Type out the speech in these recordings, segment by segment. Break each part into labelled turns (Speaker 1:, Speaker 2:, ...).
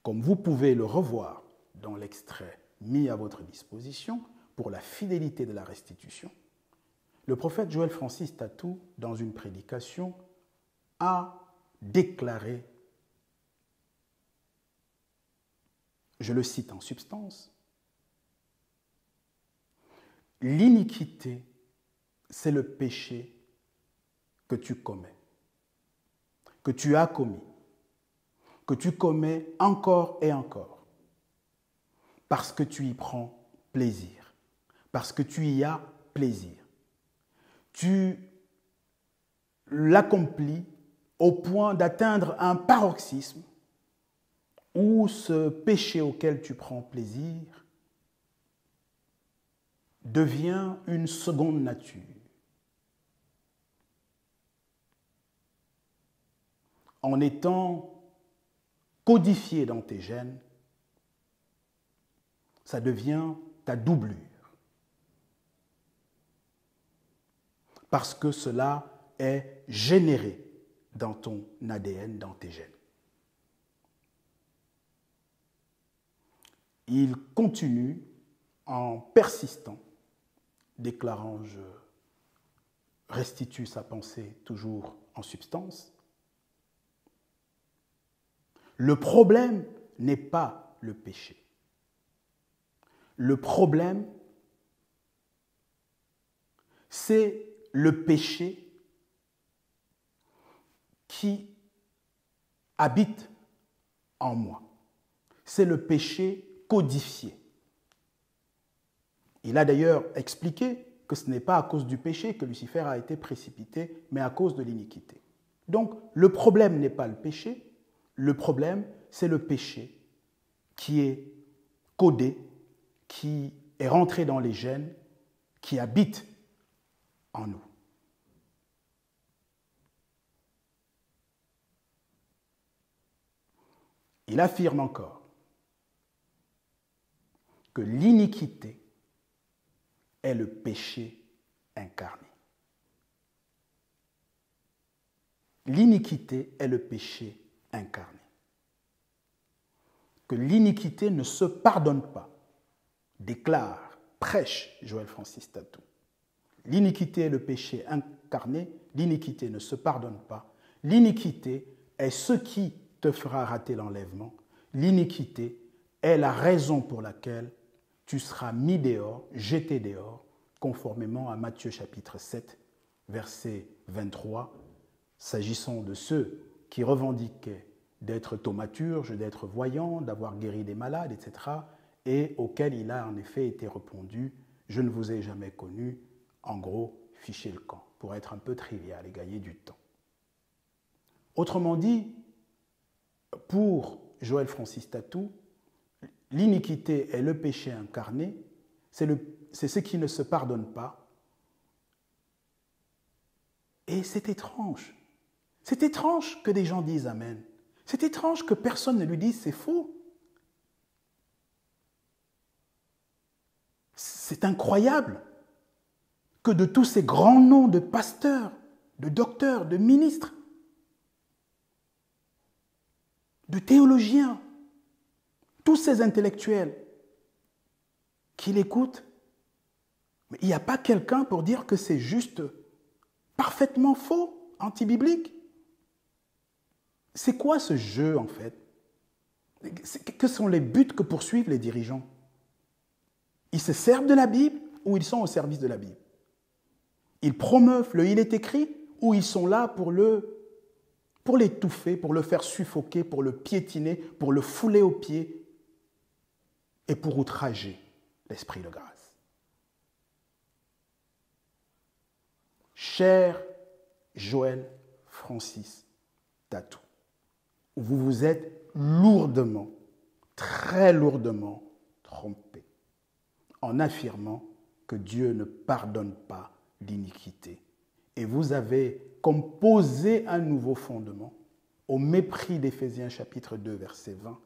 Speaker 1: comme vous pouvez le revoir dans l'extrait mis à votre disposition pour la fidélité de la restitution, le prophète Joël Francis Tatou, dans une prédication, a déclaré, je le cite en substance, « L'iniquité, c'est le péché que tu commets, que tu as commis, que tu commets encore et encore, parce que tu y prends plaisir, parce que tu y as plaisir. Tu l'accomplis au point d'atteindre un paroxysme où ce péché auquel tu prends plaisir devient une seconde nature. En étant codifié dans tes gènes, ça devient ta doublure. Parce que cela est généré dans ton ADN, dans tes gènes. Il continue en persistant, déclarant « Je restitue sa pensée toujours en substance ». Le problème n'est pas le péché. Le problème, c'est le péché qui habite en moi. C'est le péché codifié. Il a d'ailleurs expliqué que ce n'est pas à cause du péché que Lucifer a été précipité, mais à cause de l'iniquité. Donc, le problème n'est pas le péché, le problème, c'est le péché qui est codé, qui est rentré dans les gènes, qui habite en nous. Il affirme encore que l'iniquité est le péché incarné. L'iniquité est le péché incarné. Que l'iniquité ne se pardonne pas, déclare, prêche Joël Francis Tatou. L'iniquité est le péché incarné, l'iniquité ne se pardonne pas. L'iniquité est ce qui te fera rater l'enlèvement. L'iniquité est la raison pour laquelle tu seras mis dehors, jeté dehors, conformément à Matthieu chapitre 7, verset 23, s'agissant de ceux qui revendiquaient d'être thaumaturges, d'être voyants, d'avoir guéri des malades, etc., et auxquels il a en effet été répondu « Je ne vous ai jamais connu », en gros, fichez le camp, pour être un peu trivial et gagner du temps. Autrement dit, pour Joël Francis Tatou, l'iniquité est le péché incarné, c'est ce qui ne se pardonne pas. Et c'est étrange. C'est étrange que des gens disent Amen. C'est étrange que personne ne lui dise c'est faux. C'est incroyable que de tous ces grands noms de pasteurs, de docteurs, de ministres, de théologiens, tous ces intellectuels qui l'écoutent, mais il n'y a pas quelqu'un pour dire que c'est juste parfaitement faux, anti-biblique. C'est quoi ce jeu, en fait? Que sont les buts que poursuivent les dirigeants? Ils se servent de la Bible ou ils sont au service de la Bible? Ils promeuvent le « il est écrit » ou ils sont là pour l'étouffer, pour le faire suffoquer, pour le piétiner, pour le fouler aux pieds et pour outrager l'esprit de grâce. Cher Joël Francis Tatou, vous vous êtes lourdement, très lourdement trompé en affirmant que Dieu ne pardonne pas l'iniquité. Et vous avez comme posé un nouveau fondement au mépris d'Éphésiens chapitre 2, verset 20,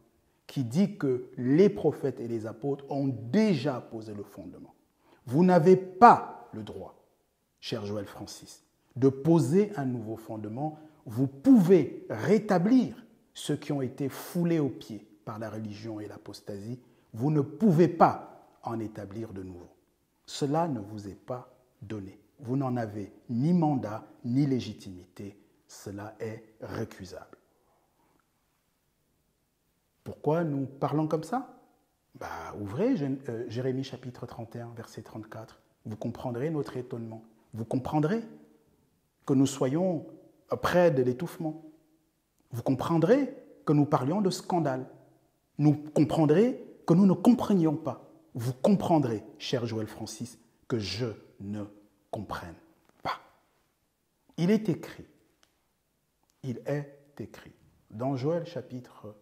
Speaker 1: qui dit que les prophètes et les apôtres ont déjà posé le fondement. Vous n'avez pas le droit, cher Joël Francis, de poser un nouveau fondement. Vous pouvez rétablir ceux qui ont été foulés aux pieds par la religion et l'apostasie, vous ne pouvez pas en établir de nouveau. Cela ne vous est pas donné. Vous n'en avez ni mandat ni légitimité. Cela est récusable. Pourquoi nous parlons comme ça? Ouvrez Jérémie chapitre 31, verset 34. Vous comprendrez notre étonnement. Vous comprendrez que nous soyons près de l'étouffement. Vous comprendrez que nous parlions de scandale. Nous comprendrez que nous ne comprenions pas. Vous comprendrez, cher Joël Francis, que je ne comprenne pas. Il est écrit, dans Joël chapitre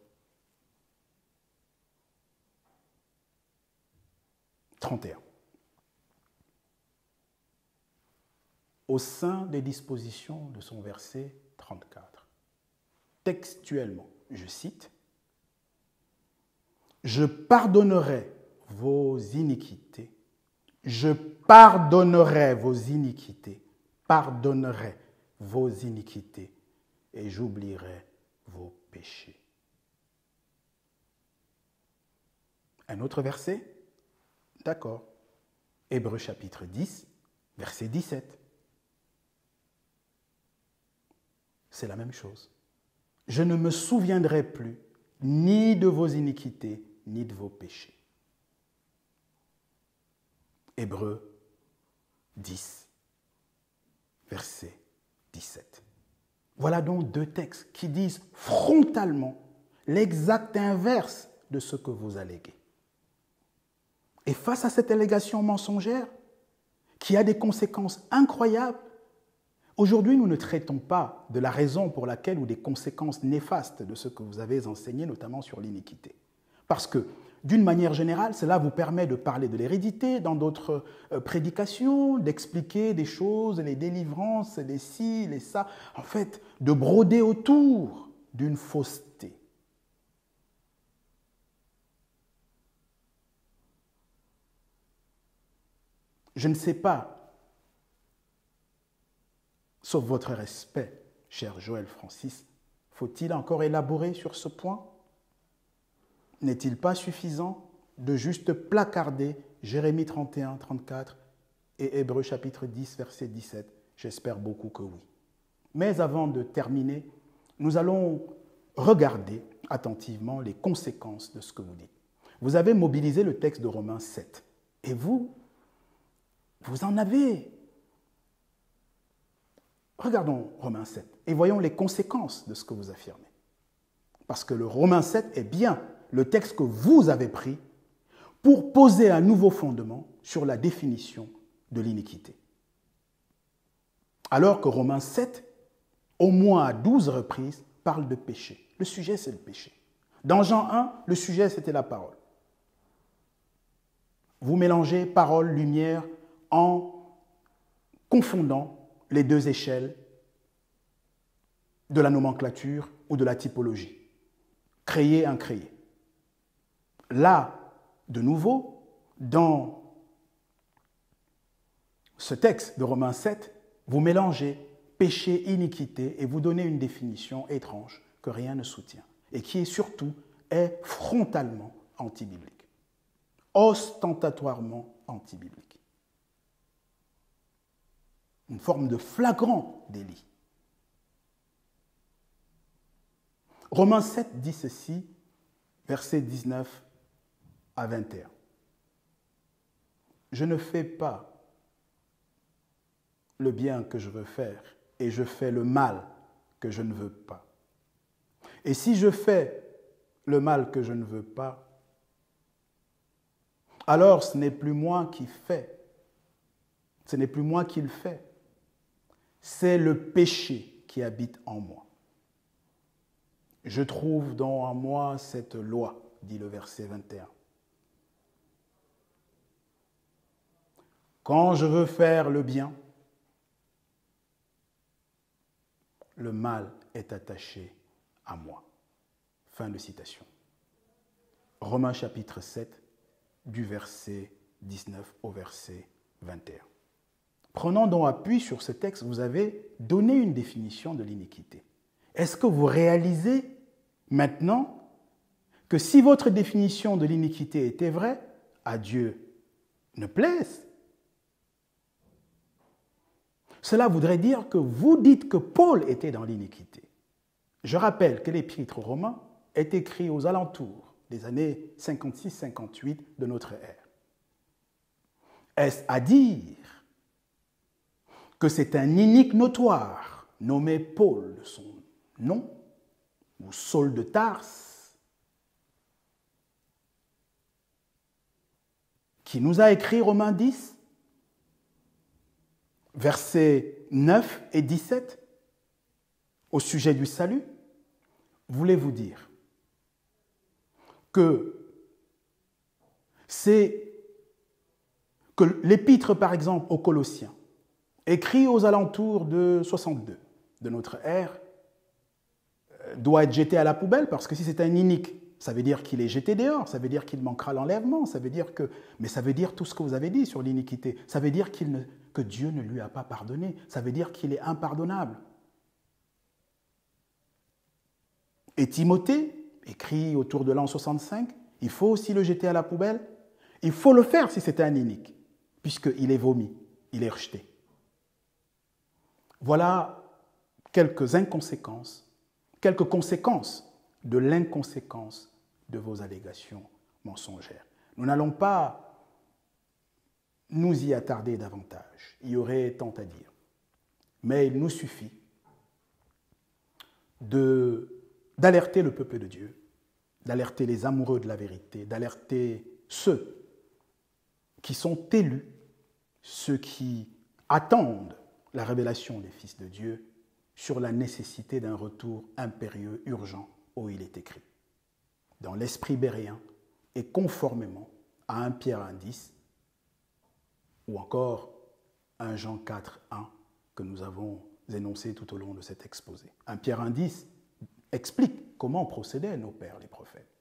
Speaker 1: 31, au sein des dispositions de son verset 34. Textuellement, je cite, « Je pardonnerai vos iniquités, je pardonnerai vos iniquités, pardonnerai vos iniquités, et j'oublierai vos péchés. » Un autre verset? D'accord. Hébreux chapitre 10, verset 17. C'est la même chose. Je ne me souviendrai plus ni de vos iniquités, ni de vos péchés. Hébreux 10, verset 17. Voilà donc deux textes qui disent frontalement l'exact inverse de ce que vous alléguez. Et face à cette allégation mensongère, qui a des conséquences incroyables, aujourd'hui, nous ne traitons pas de la raison pour laquelle ou des conséquences néfastes de ce que vous avez enseigné, notamment sur l'iniquité. Parce que, d'une manière générale, cela vous permet de parler de l'hérédité dans d'autres prédications, d'expliquer des choses, les délivrances, les ci, les ça, en fait, de broder autour d'une fausseté. Je ne sais pas, sauf votre respect, cher Joël Francis, faut-il encore élaborer sur ce point? N'est-il pas suffisant de juste placarder Jérémie 31, 34 et Hébreux chapitre 10, verset 17? J'espère beaucoup que oui. Mais avant de terminer, nous allons regarder attentivement les conséquences de ce que vous dites. Vous avez mobilisé le texte de Romains 7 et vous en avez. Regardons Romains 7 et voyons les conséquences de ce que vous affirmez. Parce que le Romains 7 est bien le texte que vous avez pris pour poser un nouveau fondement sur la définition de l'iniquité. Alors que Romains 7, au moins à 12 reprises, parle de péché. Le sujet, c'est le péché. Dans Jean 1, le sujet, c'était la parole. Vous mélangez parole, lumière, en confondant les deux échelles de la nomenclature ou de la typologie. Créer, incréer. Là, de nouveau, dans ce texte de Romains 7, vous mélangez péché, iniquité et vous donnez une définition étrange que rien ne soutient et qui surtout est frontalement antibiblique, ostentatoirement antibiblique. Une forme de flagrant délit. Romains 7 dit ceci, versets 19 à 21. Je ne fais pas le bien que je veux faire et je fais le mal que je ne veux pas. Et si je fais le mal que je ne veux pas, alors ce n'est plus moi qui fais, ce n'est plus moi qui le fais, c'est le péché qui habite en moi. Je trouve donc en moi cette loi, dit le verset 21. Quand je veux faire le bien, le mal est attaché à moi. Fin de citation. Romains chapitre 7, du verset 19 au verset 21. Prenant donc appui sur ce texte, vous avez donné une définition de l'iniquité. Est-ce que vous réalisez maintenant que si votre définition de l'iniquité était vraie, à Dieu ne plaise. Cela voudrait dire que vous dites que Paul était dans l'iniquité. Je rappelle que l'épître aux Romains est écrit aux alentours des années 56-58 de notre ère. Est-ce à dire que c'est un inique notoire nommé Paul de son nom, ou Saul de Tarse, qui nous a écrit Romains 10, versets 9 et 17, au sujet du salut? Voulez-vous dire que c'est que l'épître, par exemple, aux Colossiens, écrit aux alentours de 62 de notre ère, doit être jeté à la poubelle, parce que si c'est un inique, ça veut dire qu'il est jeté dehors, ça veut dire qu'il manquera l'enlèvement, ça veut dire que... Mais ça veut dire tout ce que vous avez dit sur l'iniquité. Ça veut dire que Dieu ne lui a pas pardonné. Ça veut dire qu'il est impardonnable. Et Timothée, écrit autour de l'an 65, il faut aussi le jeter à la poubelle. Il faut le faire si c'est un inique, puisqu'il est vomi, il est rejeté. Voilà quelques conséquences de l'inconséquence de vos allégations mensongères. Nous n'allons pas nous y attarder davantage. Il y aurait tant à dire. Mais il nous suffit d'alerter le peuple de Dieu, d'alerter les amoureux de la vérité, d'alerter ceux qui sont élus, ceux qui attendent la révélation des fils de Dieu sur la nécessité d'un retour impérieux, urgent, où il est écrit. Dans l'esprit béréen et conformément à 1 Pierre 1,10 ou encore 1 Jean 4,1 que nous avons énoncé tout au long de cet exposé. 1 Pierre 1,10 explique comment procédaient nos pères, les prophètes.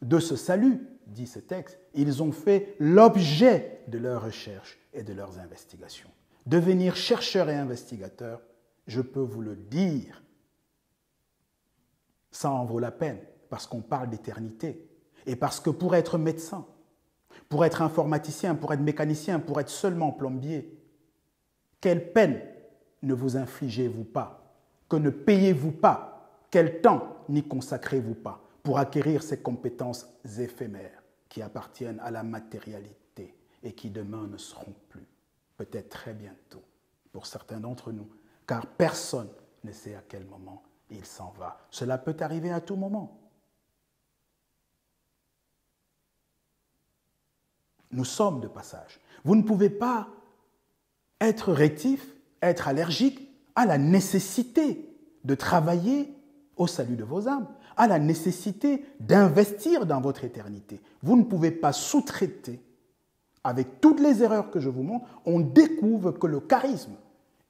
Speaker 1: De ce salut, dit ce texte, ils ont fait l'objet de leurs recherches et de leurs investigations. Devenir chercheur et investigateur, je peux vous le dire, ça en vaut la peine, parce qu'on parle d'éternité. Et parce que pour être médecin, pour être informaticien, pour être mécanicien, pour être seulement plombier, quelle peine ne vous infligez-vous pas? Que ne payez-vous pas? Quel temps n'y consacrez-vous pas pour acquérir ces compétences éphémères qui appartiennent à la matérialité et qui demain ne seront plus, peut-être très bientôt, pour certains d'entre nous, car personne ne sait à quel moment il s'en va. Cela peut arriver à tout moment. Nous sommes de passage. Vous ne pouvez pas être rétif, être allergique à la nécessité de travailler au salut de vos âmes, à la nécessité d'investir dans votre éternité. Vous ne pouvez pas sous-traiter, avec toutes les erreurs que je vous montre, on découvre que le charisme,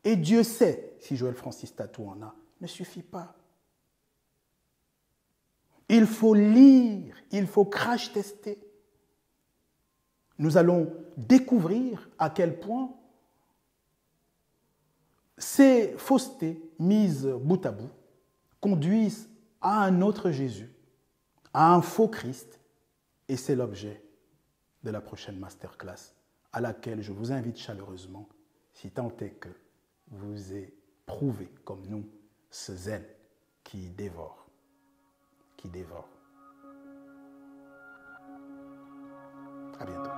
Speaker 1: et Dieu sait si Joël Francis Tatou en a, ne suffit pas. Il faut lire, il faut crash tester. Nous allons découvrir à quel point ces faussetés mises bout à bout conduisent à un autre Jésus, à un faux Christ, et c'est l'objet de la prochaine masterclass à laquelle je vous invite chaleureusement, si tant est que vous éprouvez comme nous ce zèle qui dévore. À bientôt.